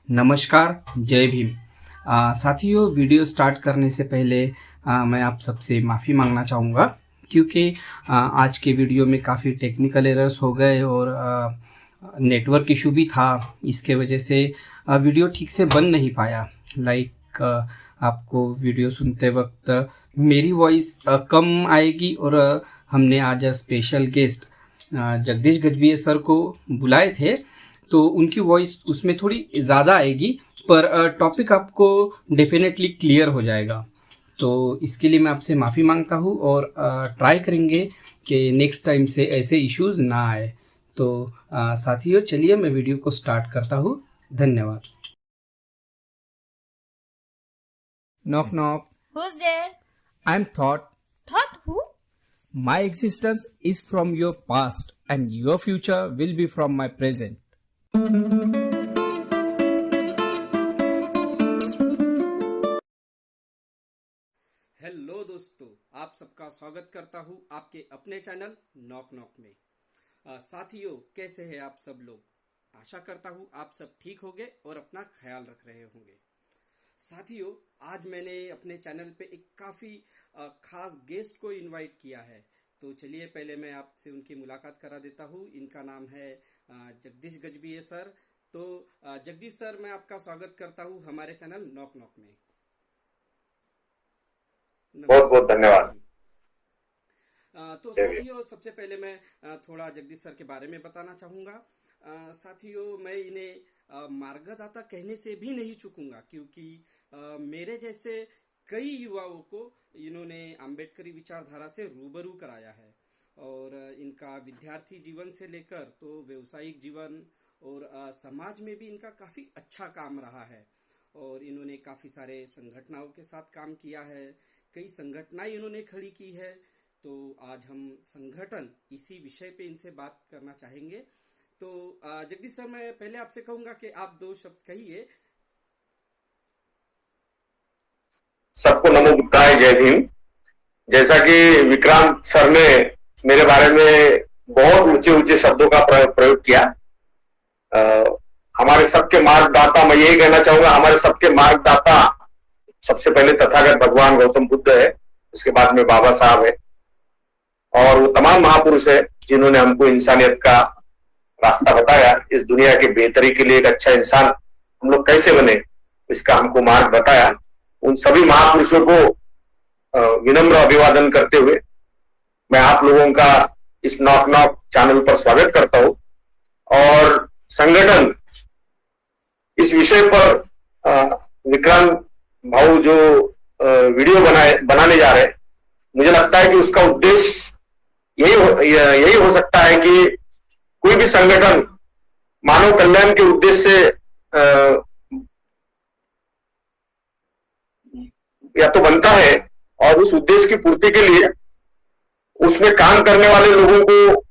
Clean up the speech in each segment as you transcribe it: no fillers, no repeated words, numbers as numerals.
नमस्कार, जय भीम। साथियों, वीडियो स्टार्ट करने से पहले मैं आप सबसे माफ़ी मांगना चाहूँगा क्योंकि आज के वीडियो में काफ़ी टेक्निकल एरर्स हो गए और नेटवर्क इशू भी था। इसके वजह से वीडियो ठीक से बन नहीं पाया। आपको वीडियो सुनते वक्त मेरी वॉइस कम आएगी और हमने आज special guest Jagdish Gajbhiye sir को बुलाए थे, तो उनकी वॉइस उसमें थोड़ी ज़्यादा आएगी, पर टॉपिक आपको डेफिनेटली क्लियर हो जाएगा। तो इसके लिए मैं आपसे माफ़ी मांगता हूँ और ट्राई करेंगे कि नेक्स्ट टाइम से ऐसे इश्यूज़ ना आए। तो साथियों, चलिए मैं वीडियो को स्टार्ट करता हूँ। धन्यवाद। Knock knock. Who's there? I am thought. Thought who? My existence is from your past and your future will be from my present. Hello दोस्तों, आप सबका स्वागत करता हूँ आपके अपने चैनल नॉक नॉक में। साथियों, कैसे हैं आप सब लोग? आशा करता हूँ आप सब ठीक होंगे और अपना ख्याल रख रहे होंगे। साथियों, आज मैंने अपने चैनल पे एक काफ़ी खास गेस्ट को इनवाइट किया है। तो चलिए पहले मैं आपसे उनकी मुलाकात करा देता हूँ। इनका नाम है जगदीश गजभिये सर। तो जगदीश सर, मैं आपका स्वागत करता हूँ हमारे चैनल नॉक नॉक में। बहुत बहुत धन्यवाद। तो साथियों, सबसे पहले मैं थोड़ा जगदीश सर के बारे में बताना चाहूँगा। साथियों, मैं इन्हें मार्गदाता कहने से भी नहीं चूकूंगा क्योंकि मेरे जैसे कई युवाओं को इन्होंने अम्बेडकरी विचारधारा से रूबरू कराया है और इनका विद्यार्थी जीवन से लेकर तो व्यवसायिक जीवन और समाज में भी इनका काफ़ी अच्छा काम रहा है। और इन्होंने काफ़ी सारे संगठनों के साथ काम किया है, कई संगठनाएं इन्होंने खड़ी की है। तो आज हम संगठन इसी विषय पे इनसे बात करना चाहेंगे। तो जगदीश सर, मैं पहले आपसे कहूंगा कि आप दो शब्द कहिए। सबको नमो बुद्धाय, जय भीम। जैसा कि विक्रांत सर ने मेरे बारे में बहुत ऊंचे ऊंचे शब्दों का प्रयोग किया, हमारे सबके मार्गदाता, मैं यही कहना चाहूंगा, हमारे सबके मार्गदाता सबसे पहले तथागत भगवान गौतम बुद्ध है, उसके बाद में बाबा साहब है और वो तमाम महापुरुष है जिन्होंने हमको इंसानियत का रास्ता बताया। इस दुनिया के बेहतरी के लिए एक अच्छा इंसान हम लोग कैसे बने, इसका हमको मार्ग बताया। उन सभी महापुरुषों को विनम्र अभिवादन करते हुए मैं आप लोगों का इस नॉक नॉक चैनल पर स्वागत करता हूं। और संगठन इस विषय पर विक्रांत भाऊ जो वीडियो बनाने जा रहे हैं, मुझे लगता है कि उसका उद्देश्य यही हो सकता है कि कोई भी संगठन मानव कल्याण के उद्देश्य से या तो बनता है और उस उद्देश्य की पूर्ति के लिए उसमें काम करने वाले लोगों को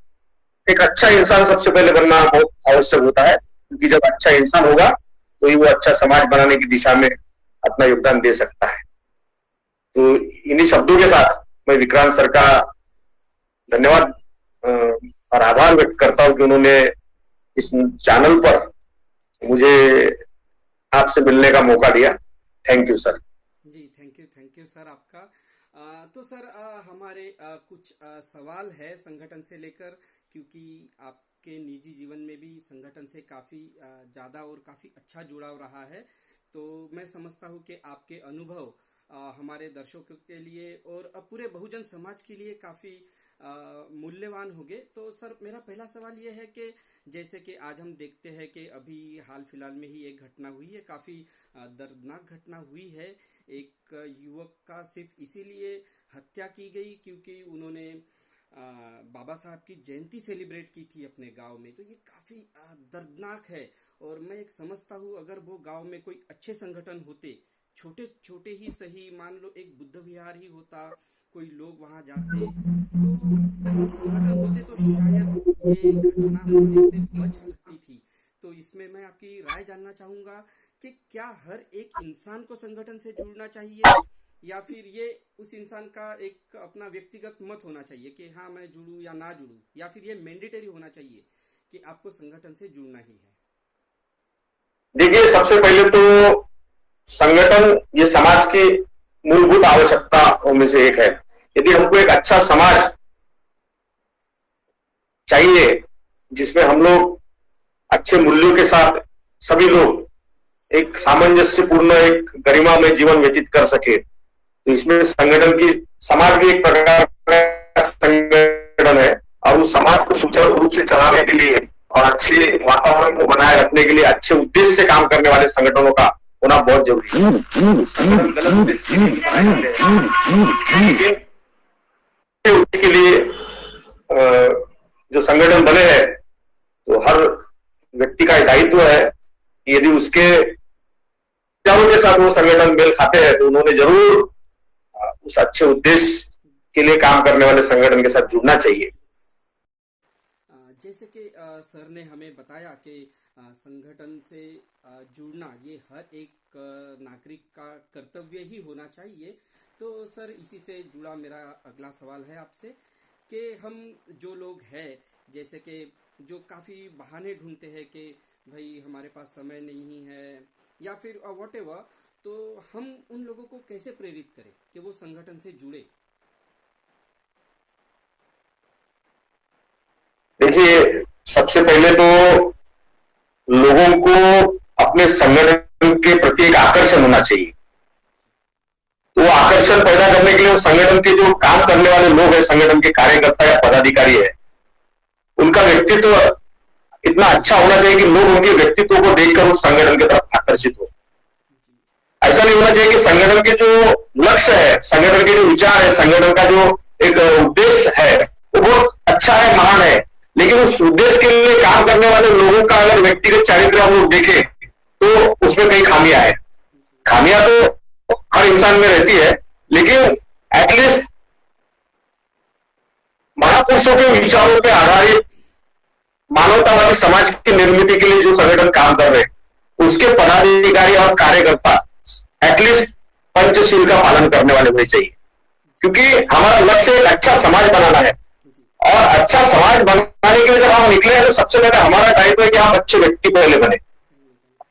एक अच्छा इंसान सबसे पहले बनना बहुत आवश्यक होता है, क्योंकि जब अच्छा इंसान होगा तो ही वो अच्छा समाज बनाने की दिशा में अपना योगदान दे सकता है। तो इन्हीं शब्दों के साथ मैं विक्रांत सर का धन्यवाद और आभार व्यक्त करता हूं कि उन्होंने इस चैनल पर मुझे आपसे मिलने का मौका दिया। Thank you sir. जी, थैंक यू सर आपका। तो सर, हमारे कुछ सवाल है संगठन से लेकर, क्योंकि आपके निजी जीवन में भी संगठन से काफ़ी ज़्यादा और काफ़ी अच्छा जुड़ाव रहा है। तो मैं समझता हूँ कि आपके अनुभव हमारे दर्शकों के लिए और पूरे बहुजन समाज के लिए काफ़ी मूल्यवान होंगे। तो सर, मेरा पहला सवाल ये है कि जैसे कि आज हम देखते हैं कि अभी हाल फिलहाल में ही एक घटना हुई है, काफ़ी दर्दनाक घटना हुई है। एक युवक का सिर्फ इसीलिए हत्या की गई क्योंकि उन्होंने बाबा साहब की जयंती सेलिब्रेट की थी अपने गांव में। तो ये काफ़ी दर्दनाक है और मैं एक समझता हूँ, अगर वो गांव में कोई अच्छे संगठन होते, छोटे छोटे ही सही, मान लो एक बुद्ध विहार ही होता, कोई लोग वहां जाते, तो संगठन होते, तो शायद ये घटना होने से बच सकती थी। तो इसमें मैं आपकी राय जानना चाहूंगा कि क्या हर एक इंसान को संगठन से जुड़ना चाहिए या फिर ये उस इंसान का एक अपना व्यक्तिगत मत होना चाहिए कि हाँ मैं जुड़ूं या ना जुड़ूं, या फिर ये मैंडेटरी होना चाहिए कि आपको संगठन से जुड़ना ही है? देखिए, सबसे पहले तो संगठन ये समाज की मूलभूत आवश्यकताओं में से एक है। यदि हमको एक अच्छा समाज चाहिए जिसमें हम लोग अच्छे मूल्यों के साथ सभी लोग एक सामंजस्यपूर्ण एक गरिमामय जीवन व्यतीत कर सके, तो इसमें संगठन की समाज भी एक प्रकार का संगठन है, और उस समाज को सुचारू रूप से चलाने के लिए और अच्छे वातावरण को बनाए रखने के लिए अच्छे उद्देश्य से काम करने वाले संगठनों का होना बहुत जरूरी है। गलत उद्देश्य के लिए जो संगठन बने हैं, तो हर व्यक्ति का दायित्व है कि यदि उसके विचारों के साथ वो संगठन मेल खाते हैं तो उन्होंने जरूर उस अच्छे उद्देश्य के लिए काम करने वाले संगठन के साथ जुड़ना चाहिए। जैसे कि सर ने हमें बताया कि संगठन से जुड़ना ये हर एक नागरिक का कर्तव्य ही होना चाहिए। तो सर, इसी से जुड़ा मेरा अगला सवाल है आपसे कि हम जो लोग हैं, जैसे कि जो काफ़ी बहाने ढूंढते हैं कि भाई हमारे पास समय नहीं है या फिर व्हाटएवर, तो हम उन लोगों को कैसे प्रेरित करें कि वो संगठन से जुड़े? देखिए, सबसे पहले तो लोगों को अपने संगठन के प्रति एक आकर्षण होना चाहिए। तो आकर्षण पैदा करने के लिए संगठन के जो काम करने वाले लोग हैं, संगठन के कार्यकर्ता या पदाधिकारी है, उनका व्यक्तित्व इतना अच्छा होना चाहिए कि लोग उनके व्यक्तित्व को देखकर उस संगठन की तरफ आकर्षित हो। ऐसा नहीं होना चाहिए कि संगठन के जो लक्ष्य है, संगठन के जो विचार है, संगठन का जो एक उद्देश्य है वो बहुत अच्छा है, महान है, लेकिन उस उद्देश्य के लिए काम करने वाले लोगों का अगर व्यक्तिगत चरित्र हम लोग देखें तो उसमें कई खामियां है। खामियां तो हर इंसान में रहती है, लेकिन एटलीस्ट महापुरुषों के विचारों पर आधारित मानवतावादी समाज की निर्मित के लिए जो संगठन काम कर रहे हैं, उसके पदाधिकारी और कार्यकर्ता एटलीस्ट पंचशील का पालन करने वाले होने चाहिए। क्योंकि हमारा लक्ष्य एक अच्छा समाज बनाना है, और अच्छा समाज बनाने के लिए जब हम निकले हैं तो सबसे पहले हमारा दायित्व है कि हम अच्छे व्यक्ति पहले बने,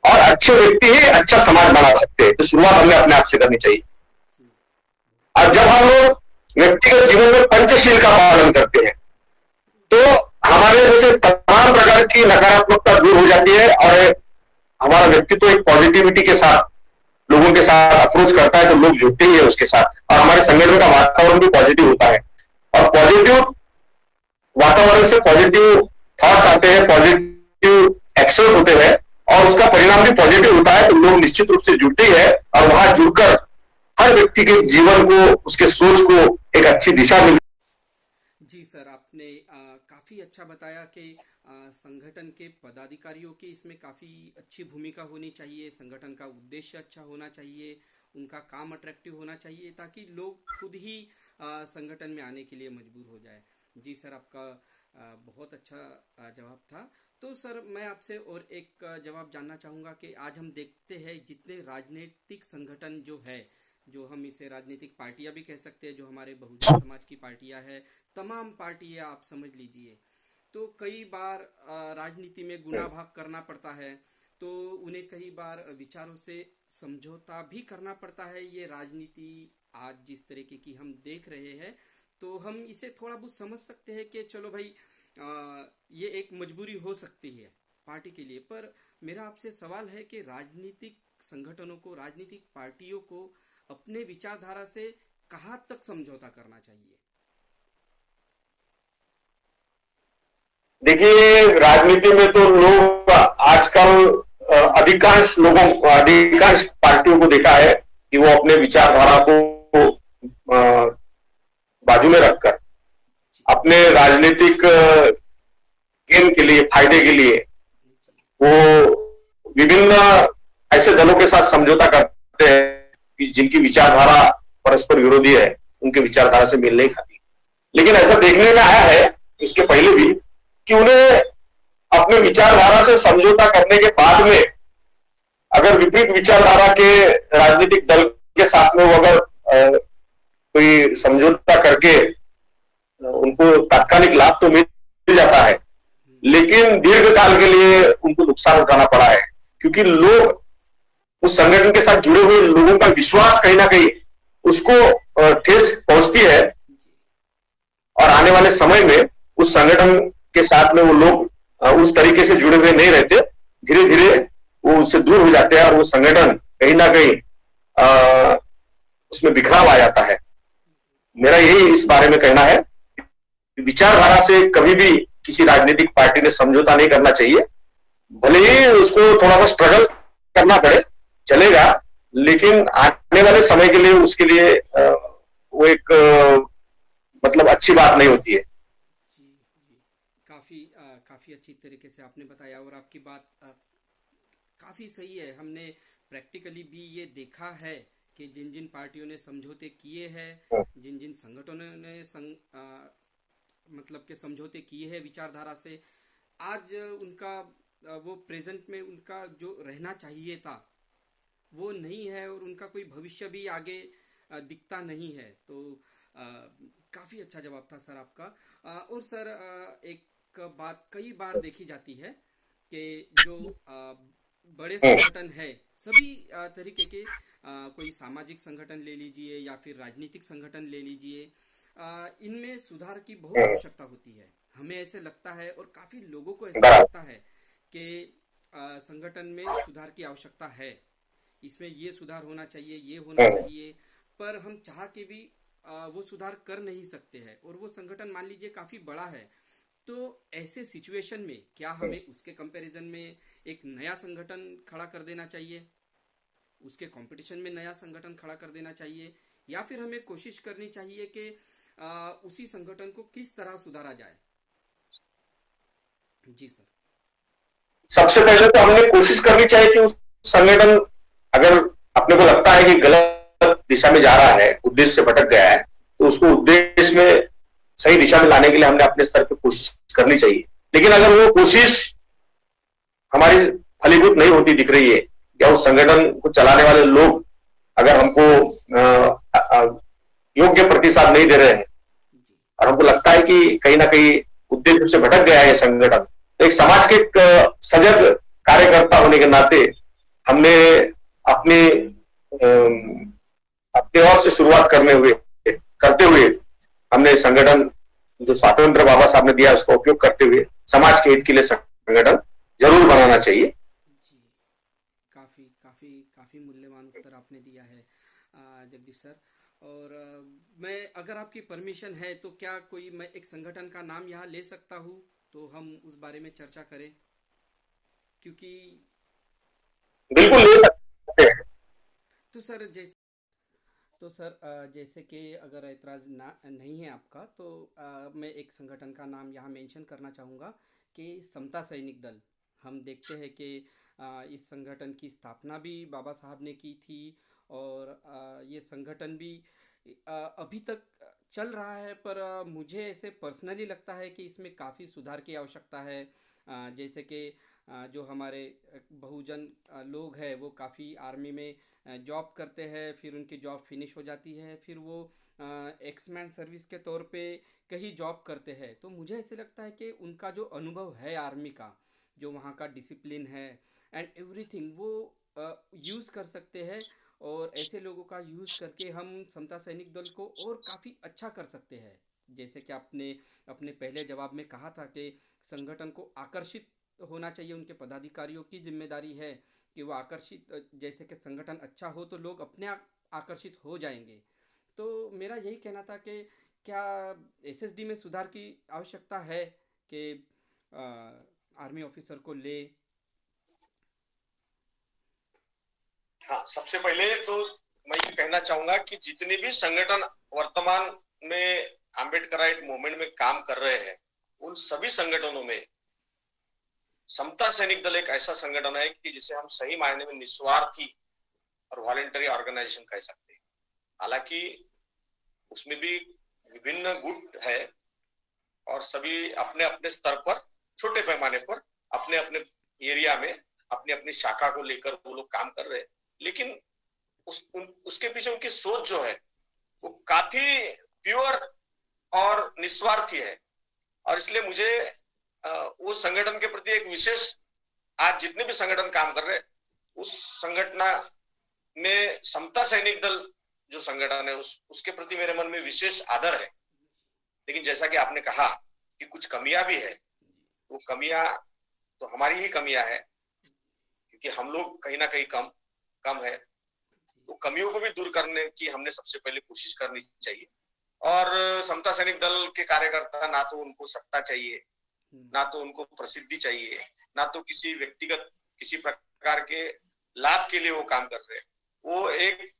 और अच्छे व्यक्ति ही अच्छा समाज बना सकते हैं। तो शुरुआत हमें अपने आप से करनी चाहिए। और जब हम लोग व्यक्तिगत जीवन में पंचशील का पालन करते हैं तो हमारे जैसे तमाम प्रकार की नकारात्मकता दूर हो जाती है, और हमारा व्यक्तित्व एक पॉजिटिविटी के साथ लोगों के साथ अप्रोच करता है, तो लोग जुड़ते ही है उसके साथ, और हमारे संगठन का वातावरण भी पॉजिटिव होता है। और पॉजिटिव वातावरण से पॉजिटिव थॉट्स आते हैं, पॉजिटिव एक्शन होते हैं, और उसका परिणाम भी पॉजिटिव होता है। तो लोग निश्चित रूप से जुड़ते ही है, और वहां जुड़कर हर व्यक्ति के जीवन को, उसके सोच को एक अच्छी दिशा मिलती है। जी सर, आपने काफ़ी अच्छा बताया कि संगठन के पदाधिकारियों की इसमें काफ़ी अच्छी भूमिका होनी चाहिए, संगठन का उद्देश्य अच्छा होना चाहिए, उनका काम अट्रैक्टिव होना चाहिए, ताकि लोग खुद ही संगठन में आने के लिए मजबूर हो जाए। जी सर, आपका बहुत अच्छा जवाब था। तो सर, मैं आपसे और एक जवाब जानना चाहूँगा कि आज हम देखते हैं जितने राजनीतिक संगठन जो है, जो हम इसे राजनीतिक पार्टियां भी कह सकते हैं, जो हमारे बहुजन समाज की पार्टियां हैं, तमाम पार्टियां आप समझ लीजिए, तो कई बार राजनीति में गुना भाग करना पड़ता है, तो उन्हें कई बार विचारों से समझौता भी करना पड़ता है। ये राजनीति आज जिस तरीके की हम देख रहे हैं, तो हम इसे थोड़ा बहुत समझ सकते हैं कि चलो भाई, ये एक मजबूरी हो सकती है पार्टी के लिए। पर मेरा आपसे सवाल है कि राजनीतिक संगठनों को, राजनीतिक पार्टियों को अपने विचारधारा से कहाँ तक समझौता करना चाहिए? देखिए, राजनीति में तो लोग आजकल अधिकांश पार्टियों को देखा है कि वो अपने विचारधारा को बाजू में रखकर अपने राजनीतिक गेन के लिए, फायदे के लिए वो विभिन्न ऐसे दलों के साथ समझौता करते हैं कि जिनकी विचारधारा परस्पर विरोधी है, उनके विचारधारा से मेल नहीं खाती। लेकिन ऐसा देखने में आया है इसके पहले भी कि उन्हें अपने विचारधारा से समझौता करने के बाद में अगर विपरीत विचारधारा के राजनीतिक दल के साथ में वो अगर कोई समझौता करके उनको तात्कालिक लाभ तो मिल जाता है, लेकिन दीर्घकाल के लिए उनको नुकसान उठाना पड़ा है। क्योंकि लोग उस संगठन के साथ जुड़े हुए लोगों का विश्वास कहीं ना कहीं उसको ठेस पहुंचती है, और आने वाले समय में उस संगठन के साथ में वो लोग उस तरीके से जुड़े हुए नहीं रहते, धीरे धीरे वो उससे दूर हो जाते हैं और वो संगठन कहीं ना कहीं उसमें बिखराव आ जाता है। मेरा यही इस बारे में कहना है, विचारधारा से कभी भी किसी राजनीतिक पार्टी ने समझौता नहीं करना चाहिए। भले ही उसको थोड़ा सा स्ट्रगल करना पड़े, चलेगा, लेकिन आने वाले समय के लिए उसके लिए वो एक मतलब अच्छी बात नहीं होती है। जी जी, काफ़ी अच्छी तरीके से आपने बताया, और आपकी बात काफ़ी सही है। हमने प्रैक्टिकली भी ये देखा है कि जिन जिन पार्टियों ने समझौते किए हैं, जिन जिन संगठनों ने मतलब के समझौते किए हैं विचारधारा से, आज उनका वो प्रेजेंट में उनका जो रहना चाहिए था वो नहीं है, और उनका कोई भविष्य भी आगे दिखता नहीं है। तो काफ़ी अच्छा जवाब था सर आपका। और सर एक बात कई बार देखी जाती है कि जो बड़े संगठन है, सभी तरीके के, कोई सामाजिक संगठन ले लीजिए या फिर राजनीतिक संगठन ले लीजिए, इनमें सुधार की बहुत आवश्यकता होती है। हमें ऐसे लगता है और काफ़ी लोगों को ऐसा लगता है कि संगठन में सुधार की आवश्यकता है, इसमें ये सुधार होना चाहिए, ये होना चाहिए, पर हम चाह के भी वो सुधार कर नहीं सकते हैं, और वो संगठन मान लीजिए काफ़ी बड़ा है। तो ऐसे सिचुएशन में क्या हमें उसके कंपैरिजन में एक नया संगठन खड़ा कर देना चाहिए, उसके कंपटीशन में नया संगठन खड़ा कर देना चाहिए, या फिर हमें कोशिश करनी चाहिए कि उसी संगठन को किस तरह सुधारा जाए? जी सर। सबसे पहले तो हमने कोशिश करनी चाहिए कि उस संगठन, अगर अपने को लगता है कि गलत दिशा में जा रहा है, उद्देश्य से भटक गया है, तो उसको उद्देश्य में सही दिशा में लाने के लिए हमने अपने स्तर पर कोशिश करनी चाहिए। लेकिन अगर वो कोशिश हमारी फलीभूत नहीं होती दिख रही है, या उस संगठन को चलाने वाले लोग अगर हमको योग्य प्रतिसाद नहीं दे रहे हैं, और हमको लगता है कि कहीं ना कहीं उद्देश्य से भटक गया है संगठन, तो एक समाज के सजग कार्यकर्ता होने के नाते हमने अपने ओर से शुरुआत करते हुए हमने संगठन जो स्वातंत्र बाबा साहब ने दिया उसका उपयोग करते हुए समाज के हित के लिए संगठन जरूर बनाना चाहिए। जी, काफी काफी काफी मूल्यवान उत्तर आपने दिया है जगदीश सर। और मैं, अगर आपकी परमिशन है तो क्या मैं एक संगठन का नाम यहाँ ले सकता हूँ, तो हम उस बारे में चर्चा करें, क्योंकि बिल्कुल ले सकते हैं। तो सर जैसे कि अगर ऐतराज नहीं है आपका, तो मैं एक संगठन का नाम यहाँ मेंशन करना चाहूँगा कि समता सैनिक दल। हम देखते हैं कि इस संगठन की स्थापना भी बाबा साहब ने की थी, और ये संगठन भी अभी तक चल रहा है, पर मुझे ऐसे पर्सनली लगता है कि इसमें काफ़ी सुधार की आवश्यकता है। जैसे कि जो हमारे बहुजन लोग हैं वो काफ़ी आर्मी में जॉब करते हैं, फिर उनकी जॉब फिनिश हो जाती है, फिर वो एक्समैन सर्विस के तौर पे कहीं जॉब करते हैं। तो मुझे ऐसे लगता है कि उनका जो अनुभव है आर्मी का, जो वहाँ का डिसिप्लिन है एंड एवरीथिंग, वो यूज़ कर सकते हैं, और ऐसे लोगों का यूज़ करके हम समता सैनिक दल को और काफ़ी अच्छा कर सकते हैं। जैसे कि आपने अपने पहले जवाब में कहा था कि संगठन को आकर्षित होना चाहिए, उनके पदाधिकारियों की जिम्मेदारी है कि वो आकर्षित, जैसे कि संगठन अच्छा हो तो लोग अपने आप आकर्षित हो जाएंगे। तो मेरा यही कहना था कि क्या एसएसडी में सुधार की आवश्यकता है कि आर्मी ऑफिसर को ले? हाँ, सबसे पहले तो मैं ये कहना चाहूंगा कि जितने भी संगठन वर्तमान में अम्बेडकराइट मूवमेंट में काम कर रहे हैं, उन सभी संगठनों में समता सैनिक दल एक ऐसा संगठन है कि जिसे हम सही मायने में निस्वार्थी और वॉलेंटरी ऑर्गेनाइजेशन कह सकते हैं। हालांकि उसमें भी विभिन्न गुट है, और सभी अपने अपने स्तर पर, छोटे पैमाने पर, अपने अपने एरिया में अपनी अपनी शाखा को लेकर वो लोग काम कर रहे हैं। लेकिन उसके पीछे उनकी सोच जो है वो काफी प्योर और निस्वार्थी है, और इसलिए मुझे वो संगठन के प्रति एक विशेष, आज जितने भी संगठन काम कर रहे हैं उस संगठन में समता सैनिक दल जो संगठन है उसके प्रति मेरे मन में विशेष आदर है। लेकिन जैसा कि आपने कहा कि कुछ कमियां भी है, वो कमियां तो हमारी ही कमियां है, क्योंकि हम लोग कहीं ना कहीं कम है। तो कमियों को भी दूर करने की हमने सबसे पहले कोशिश करनी चाहिए। और समता सैनिक दल के कार्यकर्ता ना तो उनको सत्ता चाहिए, ना तो उनको प्रसिद्धि चाहिए, ना तो किसी व्यक्तिगत किसी प्रकार के लाभ के लिए वो काम कर रहे हैं। वो एक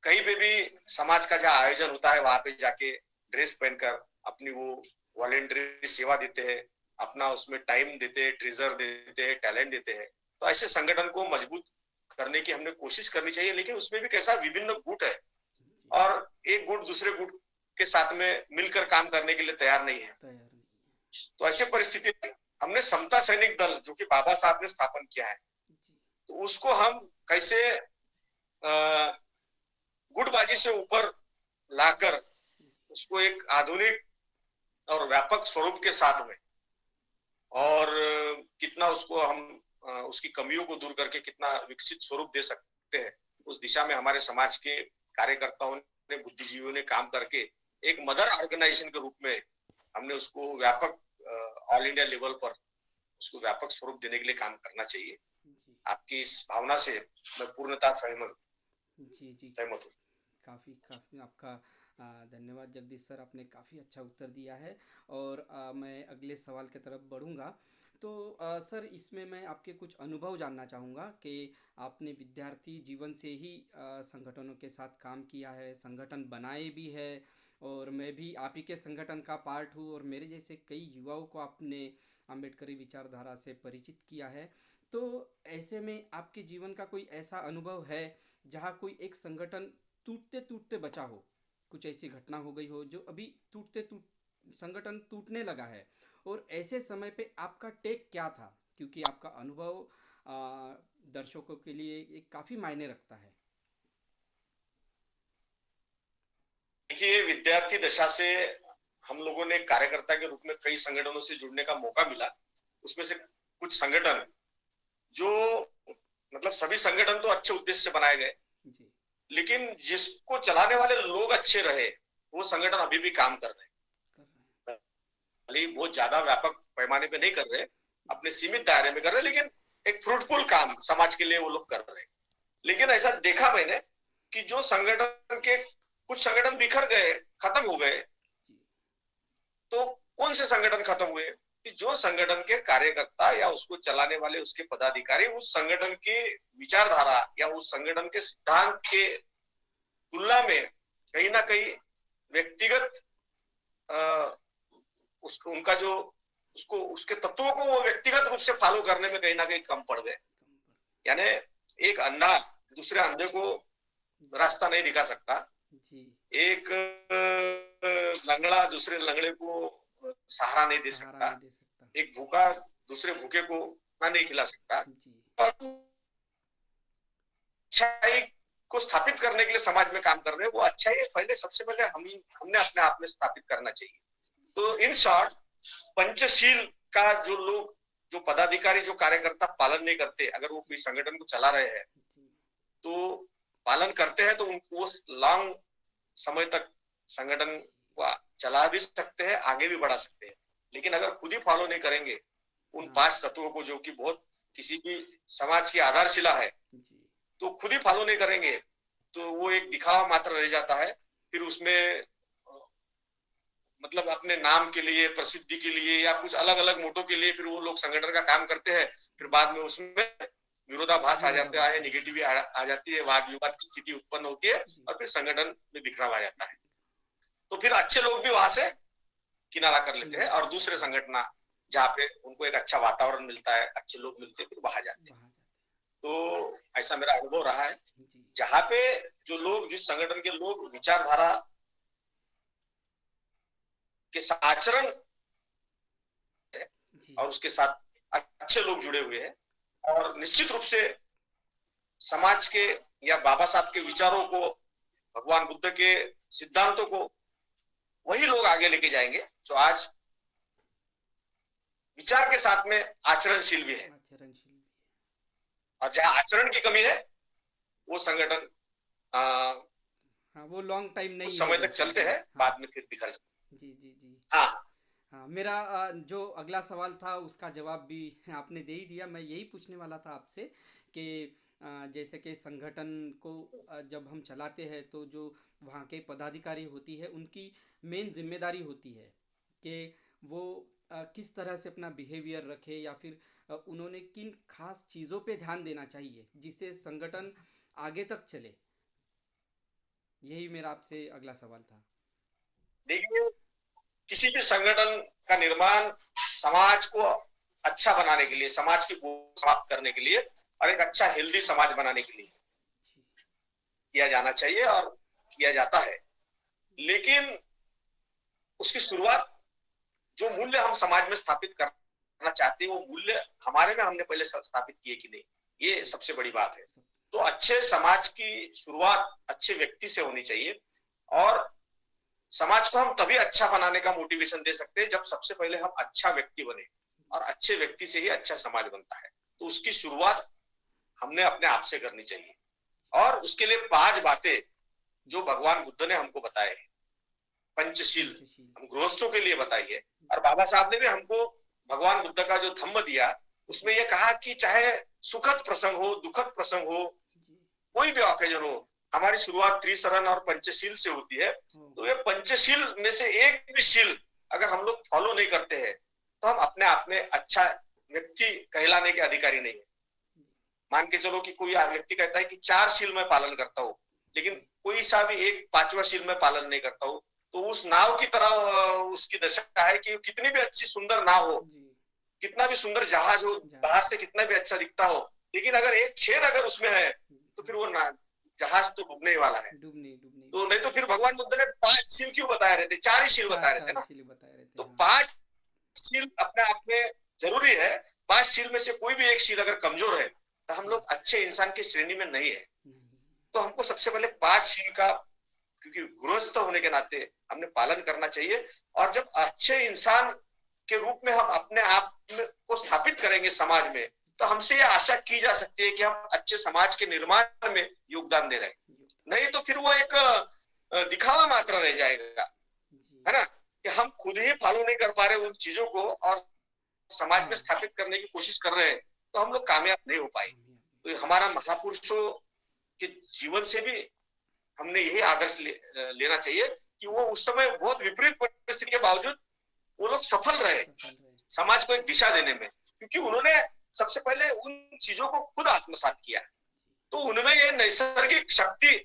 कहीं पे भी समाज का जहाँ आयोजन होता है वहां पे जाके ड्रेस पहनकर अपनी वो वॉलेंटरी सेवा देते हैं, अपना उसमें टाइम देते हैं, ट्रेजर देते हैं, टैलेंट देते हैं। तो ऐसे संगठन को मजबूत करने की हमने कोशिश करनी चाहिए। लेकिन उसमें भी कैसा विभिन्न गुट है और एक गुट दूसरे गुट के साथ में मिलकर काम करने के लिए तैयार नहीं है। तो ऐसे परिस्थिति में हमने समता सैनिक दल जो कि बाबा साहब ने स्थापन किया है, तो उसको हम कैसे गुटबाजी से ऊपर लाकर उसको एक आधुनिक और व्यापक स्वरूप के साथ में, और कितना उसको हम उसकी कमियों को दूर करके कितना विकसित स्वरूप दे सकते हैं, उस दिशा में हमारे समाज के कार्यकर्ताओं ने, बुद्धिजीवियों ने काम करके एक मदर ऑर्गेनाइजेशन के रूप में हमने उसको व्यापक ऑल इंडिया लेवल पर उसको व्यापक स्वरूप देने के लिए काम करना चाहिए। आपकी इस भावना से मैं पूर्णतः सहमत हूँ। काफ़ी काफ़ी आपका धन्यवाद जगदीश सर, आपने काफ़ी अच्छा उत्तर दिया है। और मैं अगले सवाल की तरफ बढ़ूँगा। तो सर, इसमें मैं आपके कुछ अनुभव जानना चाहूँगा कि आपने विद्यार्थी जीवन से ही संगठनों के साथ काम किया है, संगठन बनाए भी है, और मैं भी आप ही के संगठन का पार्ट हूँ, और मेरे जैसे कई युवाओं को आपने अम्बेडकरी विचारधारा से परिचित किया है। तो ऐसे में आपके जीवन का कोई ऐसा अनुभव है जहाँ कोई एक संगठन टूटते टूटते बचा हो, कुछ ऐसी घटना हो गई हो जो अभी संगठन टूटने लगा है, और ऐसे समय पे आपका टेक क्या था? क्योंकि आपका अनुभव दर्शकों के लिए एक काफ़ी मायने रखता है। देखिए, विद्यार्थी दशा से हम लोगों ने कार्यकर्ता के रूप में कई संगठनों से जुड़ने का मौका मिला। उसमें से कुछ संगठन जो मतलब सभी संगठन तो अच्छे उद्देश्य से बनाए गए, लेकिन जिसको चलाने वाले लोग अच्छे रहे, वो संगठन अभी भी काम कर रहे हैं। भले बहुत ज्यादा व्यापक पैमाने पे नहीं कर रहे, अपने सीमित दायरे में कर रहे, लेकिन एक फ्रूटफुल काम समाज के लिए वो लोग कर रहे हैं। लेकिन ऐसा देखा मैंने कि जो संगठन के कुछ संगठन बिखर गए, खत्म हो गए। तो कौन से संगठन खत्म हुए? कि जो संगठन के कार्यकर्ता या उसको चलाने वाले उसके पदाधिकारी उस संगठन के विचारधारा या उस संगठन के सिद्धांत के तुलना में कहीं ना कहीं व्यक्तिगत उसको उनका जो उसको उसके तत्वों को वो व्यक्तिगत रूप से फॉलो करने में कहीं ना कहीं कम पड़ गए। यानी एक अंधा दूसरे अंधे को रास्ता नहीं दिखा सकता, एक लंगड़ा दूसरे लंगड़े को सहारा नहीं दे सकता, एक भूखा दूसरे भूखे को खाना नहीं खिला सकता। अच्छाई को स्थापित करने के लिए समाज में काम कर रहे हैं, वो अच्छाई पहले सबसे पहले हमने अपने आप में स्थापित करना चाहिए। तो इन शॉर्ट, पंचशील का जो लोग, जो पदाधिकारी, जो कार्यकर्ता पालन नहीं करते, अगर वो कोई संगठन को चला रहे हैं तो पालन करते हैं, तो उनको लॉन्ग समय तक संगठन को चला भी सकते हैं, आगे भी बढ़ा सकते हैं। लेकिन अगर खुद ही फॉलो नहीं करेंगे उन 5 तत्वों को, जो कि बहुत किसी भी समाज की आधारशिला है, तो खुद ही फॉलो नहीं करेंगे तो वो एक दिखावा मात्र रह जाता है। फिर उसमें मतलब अपने नाम के लिए, प्रसिद्धि के लिए या कुछ अलग अलग मोटो के लिए फिर वो लोग संगठन का काम करते हैं। फिर बाद में उसमें विरोधाभास आ जाता है, निगेटिविटी आ जाती है, वाद विवाद की स्थिति उत्पन्न होती है और फिर संगठन में बिखराव आ जाता है। तो फिर अच्छे लोग भी वहां से किनारा कर लेते हैं और दूसरे संगठन जहाँ पे उनको एक अच्छा वातावरण मिलता है, अच्छे लोग मिलते हैं, फिर वहां जाते हैं। तो ऐसा मेरा अनुभव रहा है, जहाँ पे जो लोग, जिस संगठन के लोग विचारधारा के आचरण और उसके साथ अच्छे लोग जुड़े हुए हैं, और निश्चित रूप से समाज के या बाबा साहब के विचारों को, भगवान बुद्ध के सिद्धांतों को वही लोग आगे लेके जाएंगे जो आज विचार के साथ में आचरणशील भी है। और जहाँ आचरण की कमी है वो संगठन हाँ, वो लॉन्ग टाइम कुछ नहीं है समय तक जैसे चलते कि। हैं, हाँ। बाद में फिर बिखर जाते जी जी जी। हैं। हाँ। हाँ, मेरा जो अगला सवाल था उसका जवाब भी आपने दे ही दिया। मैं यही पूछने वाला था आपसे कि जैसे कि संगठन को जब हम चलाते हैं तो जो वहाँ के पदाधिकारी होती है उनकी मेन जिम्मेदारी होती है कि वो किस तरह से अपना बिहेवियर रखे, या फिर उन्होंने किन खास चीज़ों पे ध्यान देना चाहिए जिससे संगठन आगे तक चले। यही मेरा आपसे अगला सवाल था। देखिए, किसी भी संगठन का निर्माण समाज को अच्छा बनाने के लिए, समाज की बुराई समाप्त करने के लिए और एक अच्छा हेल्दी समाज बनाने के लिए जी किया जाना चाहिए और किया जाता है। लेकिन उसकी शुरुआत, जो मूल्य हम समाज में स्थापित करना चाहते हैं वो मूल्य हमारे में हमने पहले स्थापित किए कि नहीं, ये सबसे बड़ी बात है। सब। तो अच्छे समाज की शुरुआत अच्छे व्यक्ति से होनी चाहिए, और समाज को हम तभी अच्छा बनाने का मोटिवेशन दे सकते हैं जब सबसे पहले हम अच्छा व्यक्ति बने, और अच्छे व्यक्ति से ही अच्छा समाज बनता है। तो उसकी शुरुआत हमने अपने आप से करनी चाहिए, और उसके लिए 5 बातें जो भगवान बुद्ध ने हमको बताए, पंचशील, पंचशील। हम गृहस्थों के लिए बताई है। और जी बाबा साहब ने भी हमको भगवान बुद्ध का जो धम्म दिया, उसमें जी यह कहा कि चाहे सुखद प्रसंग हो, दुखद प्रसंग हो, जी। कोई भी ऑकेजन हो, हमारी शुरुआत त्रिशरण और पंचशील से होती है। ओ। तो ये पंचशील में से एक भी शील अगर हम लोग फॉलो नहीं करते हैं तो हम अपने आप में अच्छा व्यक्ति कहलाने के अधिकारी नहीं है। मान के चलो कि कोई व्यक्ति कहता है कि 4 शील में पालन करता हूँ, लेकिन जी कोई सा भी एक 5वां शील में पालन नहीं करता हूँ, तो उस नाव की तरह उसकी दशा है कि कितनी भी अच्छी सुंदर नाव हो, जी। कितना भी सुंदर जहाज हो, बाहर जहाज। से कितना भी अच्छा दिखता हो, लेकिन अगर एक छेद अगर उसमें है तो फिर हाँ। वो जहाज तो डूबने ही वाला है। डूबने डूबने तो वाला नहीं है। तो फिर भगवान बुद्ध ने 5 शील क्यों बताए रहते, 4 ही शील चार बताए रहते चार ना। शील बताए रहते तो हैं, हाँ। 5 शील अपने आप में जरूरी है। 5 शील में से कोई भी एक शील अगर कमजोर है तो हम हाँ। लोग अच्छे इंसान की श्रेणी में नहीं है। नहीं। तो हमको सबसे पहले 5 शील का, क्योंकि गृहस्थ होने के नाते हमने पालन करना चाहिए। और जब अच्छे इंसान के रूप में हम अपने आप को स्थापित करेंगे समाज में, तो हमसे यह आशा की जा सकती है कि हम अच्छे समाज के निर्माण में योगदान दे रहे हैं। योगदान। नहीं तो फिर वो एक दिखावा मात्र रह जाएगा, जी। है ना, कि हम खुद ही फॉलो नहीं कर पा रहे उन चीजों को और समाज में हाँ। स्थापित करने की कोशिश कर रहे हैं, तो हम लोग कामयाब नहीं हो पाए। कामयाब नहीं। तो हमारा महापुरुषों के जीवन से भी हमने यही आदर्श लेना चाहिए कि वो उस समय बहुत विपरीत परिस्थिति के बावजूद वो लोग सफल रहे सफल रहे। समाज को एक दिशा देने में, क्योंकि उन्होंने सबसे पहले उन चीजों को खुद आत्मसात किया। तो उनमें ये नैसर्गिक शक्ति,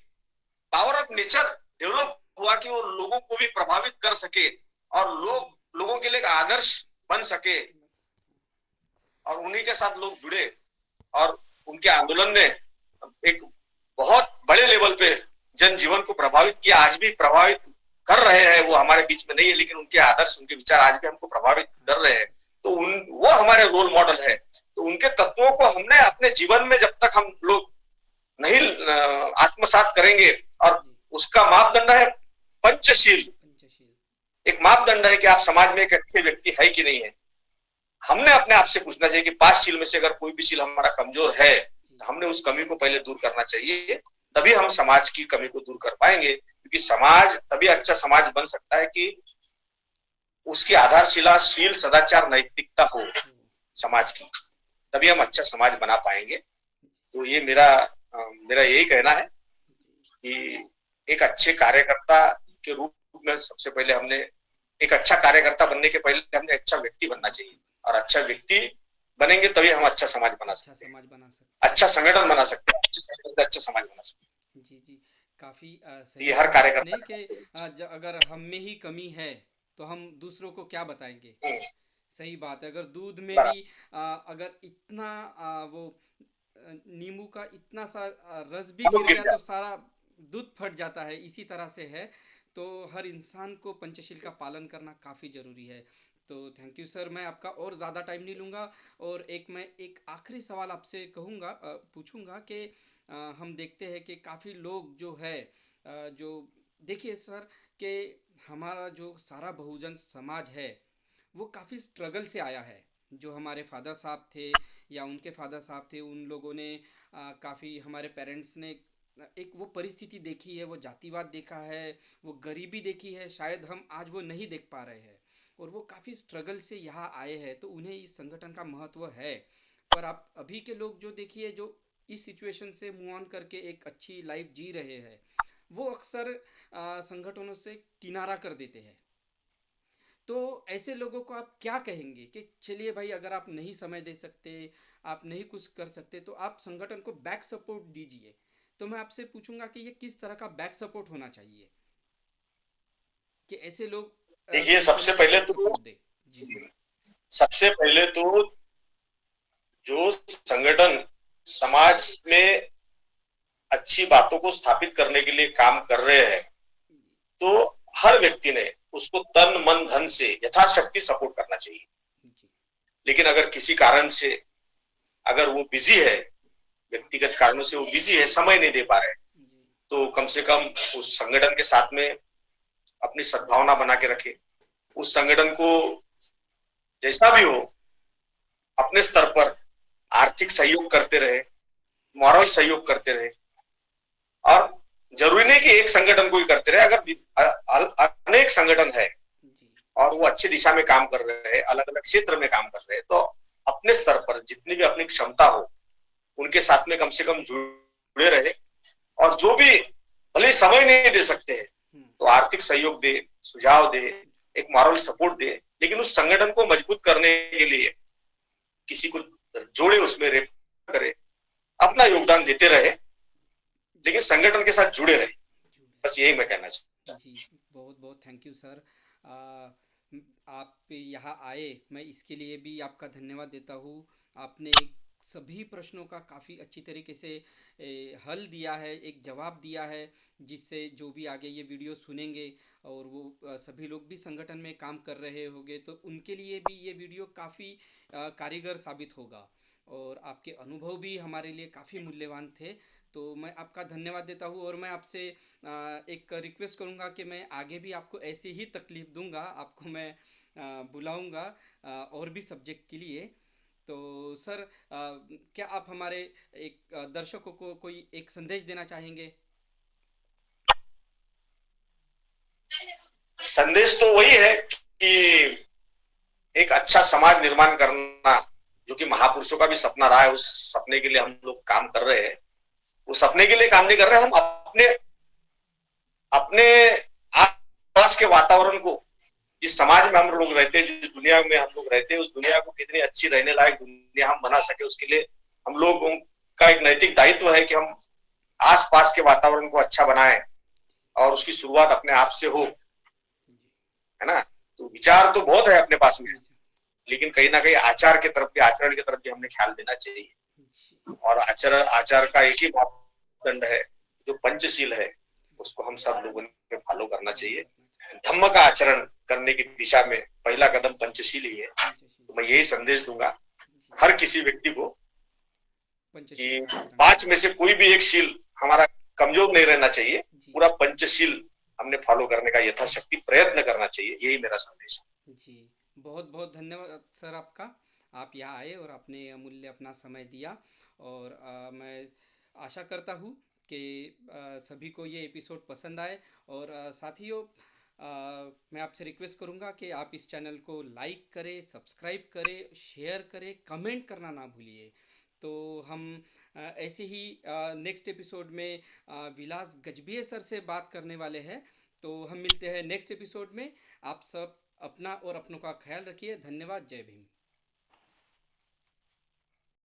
पावर ऑफ नेचर डेवलप हुआ कि वो लोगों को भी प्रभावित कर सके और लोगों के लिए एक आदर्श बन सके, और उन्हीं के साथ लोग जुड़े, और उनके आंदोलन ने एक बहुत बड़े लेवल पे जनजीवन को प्रभावित किया। आज भी प्रभावित कर रहे हैं, वो हमारे बीच में नहीं है, लेकिन उनके आदर्श, उनके विचार आज भी हमको प्रभावित कर रहे हैं। तो वो हमारे रोल मॉडल है। तो उनके तत्वों को हमने अपने जीवन में जब तक हम लोग नहीं आत्मसात करेंगे, और जी। उसका मापदंड है पंचशील। पंचशील। एक मापदंड है कि आप समाज में एक अच्छे व्यक्ति है कि नहीं है। हमने अपने आप से पूछना चाहिए कि 5 शील में से अगर कोई भी शील हमारा कमजोर है जी। तो हमने उस कमी को पहले दूर करना चाहिए, तभी हम समाज की कमी को दूर कर पाएंगे। क्योंकि समाज तभी अच्छा समाज बन सकता है कि उसकी आधारशिला शील, सदाचार, नैतिकता हो हो। समाज की, तभी हम अच्छा समाज बना पाएंगे। तो ये मेरा यही कहना है कि एक अच्छे कार्यकर्ता के रूप में सबसे पहले हमने, एक अच्छा कार्यकर्ता बनने के पहले हमने अच्छा व्यक्ति बनना चाहिए, व्यक्ति। और अच्छा व्यक्ति बनेंगे तभी हम अच्छा समाज बना अच्छा सकते हैं, समाज बना सकते हैं। अच्छा संगठन बना सकते हैं, अच्छे संगठन से अच्छा समाज बना सकते जी जी। काफ़ी हैं। सही ये हर कहा आपने कार्यकर्ता का कि कर्तव्य अगर हम में ही कमी है तो हम दूसरों को क्या बताएंगे। है। सही बात है। अगर दूध में भी बराबर। अगर इतना वो नींबू का इतना सा रस भी हम लोग गिर गिर गया तो जाते सारा दूध फट जाता है, इसी तरह से है। तो हर इंसान को पंचशील का पालन करना काफ़ी ज़रूरी है। तो थैंक यू सर, मैं आपका और ज़्यादा टाइम नहीं लूँगा। और मैं एक आखिरी सवाल आपसे कहूँगा, पूछूँगा कि हम देखते हैं कि काफ़ी लोग जो है जो देखिए सर कि हमारा जो सारा बहुजन समाज है वो काफ़ी स्ट्रगल से आया है। जो हमारे फादर साहब थे या उनके फादर साहब थे, उन लोगों ने काफ़ी, हमारे पेरेंट्स ने एक वो परिस्थिति देखी है, वो जातिवाद देखा है, वो गरीबी देखी है, शायद हम आज वो नहीं देख पा रहे हैं, और वो काफ़ी स्ट्रगल से यहाँ आए हैं, तो उन्हें इस संगठन का महत्व है। पर आप अभी के लोग जो देखिए, जो इस सिचुएशन से मूव ऑन करके एक अच्छी लाइफ जी रहे हैं, वो अक्सर संगठनों से किनारा कर देते हैं। तो ऐसे लोगों को आप क्या कहेंगे कि चलिए भाई, अगर आप नहीं समय दे सकते, आप नहीं कुछ कर सकते, तो आप संगठन को बैक सपोर्ट दीजिए। तो मैं आपसे पूछूंगा कि ये किस तरह का बैक सपोर्ट होना चाहिए कि ऐसे लोग देखिए, संगठन को बैक सपोर्ट दे। जी सर। सबसे पहले तो जो संगठन समाज में अच्छी बातों को स्थापित करने के लिए काम कर रहे हैं, तो हर व्यक्ति ने उसको तन मन धन से यथाशक्ति सपोर्ट करना चाहिए। जी लेकिन अगर किसी कारण से, अगर वो बिजी है, व्यक्तिगत कारणों से वो बिजी है, समय नहीं दे पा रहे, जी तो कम से कम उस संगठन के साथ में अपनी सद्भावना बना के रखे। उस संगठन को जैसा भी हो, अपने स्तर पर आर्थिक सहयोग करते रहे, मॉरल सहयोग करते रहे। और जरूरी नहीं कि एक संगठन को ही करते रहे, अगर अनेक संगठन है जी और वो अच्छी दिशा में काम कर रहे हैं, अलग अलग क्षेत्र में काम कर रहे हैं, तो अपने स्तर पर जितनी भी अपनी क्षमता हो, उनके साथ में कम से कम जुड़े रहे। और जो भी भले समय नहीं दे सकते हैं, तो आर्थिक सहयोग दे, सुझाव दे, एक मॉरल सपोर्ट दे, लेकिन उस संगठन को मजबूत करने के लिए किसी को जोड़े, उसमें रेफर करे, अपना योगदान देते रहे, लेकिन संगठन के साथ जुड़े रहे। बस यही मैं कहना चाहता हूँ। जी। बहुत बहुत थैंक यू सर। आप यहाँ आए, मैं इसके लिए भी आपका धन्यवाद देता हूँ। आपने एक सभी प्रश्नों का काफ़ी अच्छी तरीके से हल दिया है, एक जवाब दिया है, जिससे जो भी आगे ये वीडियो सुनेंगे और वो सभी लोग भी संगठन में काम कर रहे होंगे, तो उनके लिए भी ये वीडियो काफ़ी कारीगर साबित होगा। और आपके अनुभव भी हमारे लिए काफ़ी मूल्यवान थे। तो मैं आपका धन्यवाद देता हूँ, और मैं आपसे एक रिक्वेस्ट करूँगा कि मैं आगे भी आपको ऐसी ही तकलीफ़ दूंगा, आपको मैं बुलाऊंगा और भी सब्जेक्ट के लिए। तो सर, क्या आप हमारे एक दर्शकों को कोई एक संदेश देना चाहेंगे? संदेश तो वही है कि एक अच्छा समाज निर्माण करना, जो कि महापुरुषों का भी सपना रहा है, उस सपने के लिए हम लोग काम कर रहे हैं। उस सपने के लिए काम नहीं कर रहे, हम अपने अपने आसपास के वातावरण को, जिस समाज में हम लोग रहते हैं, जिस दुनिया में हम लोग रहते हैं, उस दुनिया को कितनी अच्छी रहने लायक दुनिया हम बना सके, उसके लिए हम लोगों का एक नैतिक दायित्व है कि हम आसपास के वातावरण को अच्छा बनाएं, और उसकी शुरुआत अपने आप से हो, है ना। तो विचार तो बहुत है अपने पास में, लेकिन कहीं ना कहीं आचार के तरफ भी, आचरण की तरफ भी हमने ख्याल देना चाहिए। और आचार आचार का एक ही मापदंड है, जो पंचशील है, उसको हम सब लोगों ने फॉलो करना फॉलो चाहिए। करना चाहिए। धम्म का आचरण करने की दिशा में पहला कदम पंचशील ही है। पंचशील। तो मैं यही संदेश दूंगा जी। हर किसी व्यक्ति को पंचशील कि का आचरण पांच करें। में से कोई भी एक शील हमारा कमजोर नहीं रहना चाहिए, जी पूरा पंचशील हमने फॉलो करने का यथाशक्ति प्रयत्न करना चाहिए। यही मेरा संदेश है। जी। बहुत बहुत धन्यवाद सर आपका। आप यहाँ आए और आपने अमूल्य अपना समय दिया, और मैं आशा करता हूँ कि सभी को ये एपिसोड पसंद आए। और साथियों, मैं आपसे रिक्वेस्ट करूँगा कि आप इस चैनल को लाइक करें, सब्सक्राइब करें, शेयर करें, कमेंट करना ना भूलिए। तो हम ऐसे ही नेक्स्ट एपिसोड में विलास गजभिये सर से बात करने वाले हैं। तो हम मिलते हैं नेक्स्ट एपिसोड में। आप सब अपना और अपनों का ख्याल रखिए। धन्यवाद। जय भीम।